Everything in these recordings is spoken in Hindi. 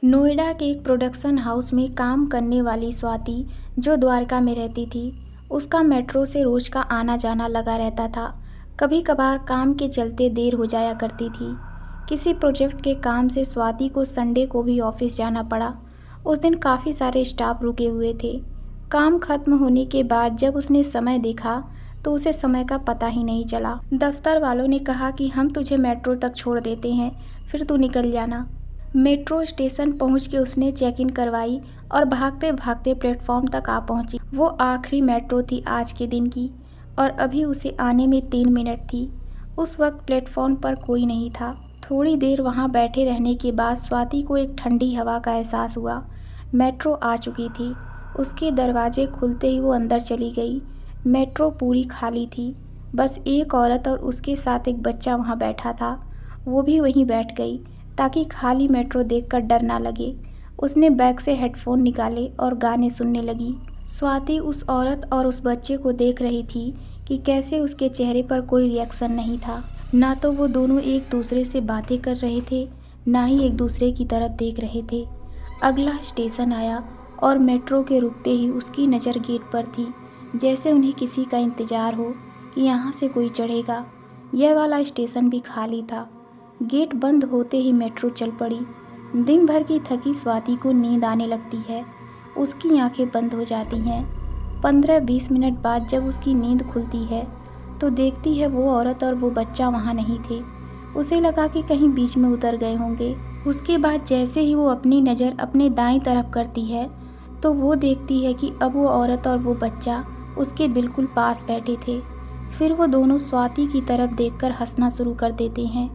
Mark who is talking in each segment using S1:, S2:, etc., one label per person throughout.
S1: नोएडा के एक प्रोडक्शन हाउस में काम करने वाली स्वाति, जो द्वारका में रहती थी, उसका मेट्रो से रोज का आना जाना लगा रहता था। कभी कभार काम के चलते देर हो जाया करती थी। किसी प्रोजेक्ट के काम से स्वाति को संडे को भी ऑफिस जाना पड़ा। उस दिन काफ़ी सारे स्टाफ रुके हुए थे। काम खत्म होने के बाद जब उसने समय देखा तो उसे समय का पता ही नहीं चला। दफ्तर वालों ने कहा कि हम तुझे मेट्रो तक छोड़ देते हैं, फिर तू निकल जाना। मेट्रो स्टेशन पहुंच के उसने चेक इन करवाई और भागते भागते प्लेटफॉर्म तक आ पहुंची। वो आखिरी मेट्रो थी आज के दिन की और अभी उसे आने में 3 मिनट थी। उस वक्त प्लेटफॉर्म पर कोई नहीं था। थोड़ी देर वहां बैठे रहने के बाद स्वाति को एक ठंडी हवा का एहसास हुआ। मेट्रो आ चुकी थी। उसके दरवाजे खुलते ही वो अंदर चली गई। मेट्रो पूरी खाली थी। बस एक औरत और उसके साथ एक बच्चा वहां बैठा था। वो भी वहीं बैठ गई ताकि खाली मेट्रो देखकर डर ना लगे। उसने बैग से हेडफोन निकाले और गाने सुनने लगी। स्वाति उस औरत और उस बच्चे को देख रही थी कि कैसे उसके चेहरे पर कोई रिएक्शन नहीं था। ना तो वो दोनों एक दूसरे से बातें कर रहे थे, ना ही एक दूसरे की तरफ देख रहे थे। अगला स्टेशन आया और मेट्रो के रुकते ही उसकी नज़र गेट पर थी, जैसे उन्हें किसी का इंतज़ार हो कि यहाँ से कोई चढ़ेगा। यह वाला स्टेशन भी खाली था। गेट बंद होते ही मेट्रो चल पड़ी। दिन भर की थकी स्वाति को नींद आने लगती है। उसकी आंखें बंद हो जाती हैं। 15-20 मिनट बाद जब उसकी नींद खुलती है तो देखती है वो औरत और वो बच्चा वहाँ नहीं थे। उसे लगा कि कहीं बीच में उतर गए होंगे। उसके बाद जैसे ही वो अपनी नज़र अपने दाईं तरफ करती है तो वो देखती है कि अब वो औरत और वो बच्चा उसके बिल्कुल पास बैठे थे। फिर वो दोनों स्वाति की तरफ देखकर हंसना शुरू कर देते हैं।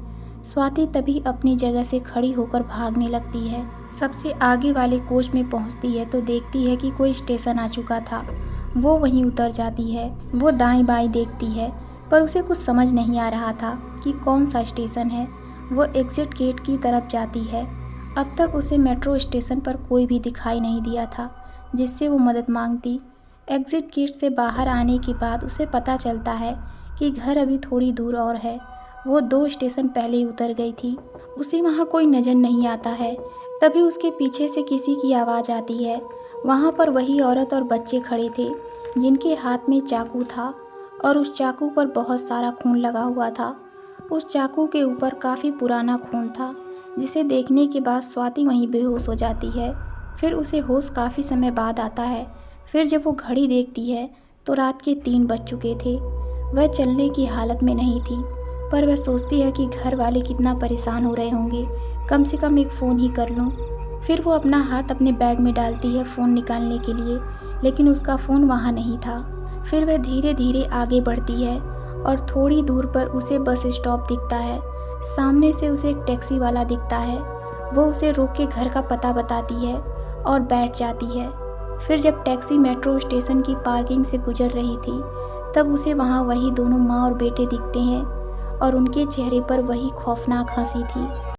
S1: स्वाति तभी अपनी जगह से खड़ी होकर भागने लगती है। सबसे आगे वाले कोच में पहुंचती है तो देखती है कि कोई स्टेशन आ चुका था। वो वहीं उतर जाती है। वो दाएं बाएं देखती है पर उसे कुछ समझ नहीं आ रहा था कि कौन सा स्टेशन है। वो एग्जिट गेट की तरफ जाती है। अब तक उसे मेट्रो स्टेशन पर कोई भी दिखाई नहीं दिया था जिससे वो मदद मांगती। एग्जिट गेट से बाहर आने के बाद उसे पता चलता है कि घर अभी थोड़ी दूर और है। वो 2 स्टेशन पहले ही उतर गई थी। उसे वहाँ कोई नज़र नहीं आता है। तभी उसके पीछे से किसी की आवाज़ आती है। वहाँ पर वही औरत और बच्चे खड़े थे जिनके हाथ में चाकू था और उस चाकू पर बहुत सारा खून लगा हुआ था। उस चाकू के ऊपर काफ़ी पुराना खून था जिसे देखने के बाद स्वाति वहीं बेहोश हो जाती है। फिर उसे होश काफ़ी समय बाद आता है। फिर जब वो घड़ी देखती है तो रात के 3 बज चुके थे। वह चलने की हालत में नहीं थी पर वह सोचती है कि घर वाले कितना परेशान हो रहे होंगे, कम से कम एक फ़ोन ही कर लूँ। फिर वो अपना हाथ अपने बैग में डालती है फ़ोन निकालने के लिए, लेकिन उसका फ़ोन वहाँ नहीं था। फिर वह धीरे धीरे आगे बढ़ती है और थोड़ी दूर पर उसे बस स्टॉप दिखता है। सामने से उसे एक टैक्सी वाला दिखता है। वो उसे रोक के घर का पता बताती है और बैठ जाती है। फिर जब टैक्सी मेट्रो स्टेशन की पार्किंग से गुजर रही थी तब उसे वहाँ वही दोनों माँ और बेटे दिखते हैं और उनके चेहरे पर वही खौफनाक हंसी थी।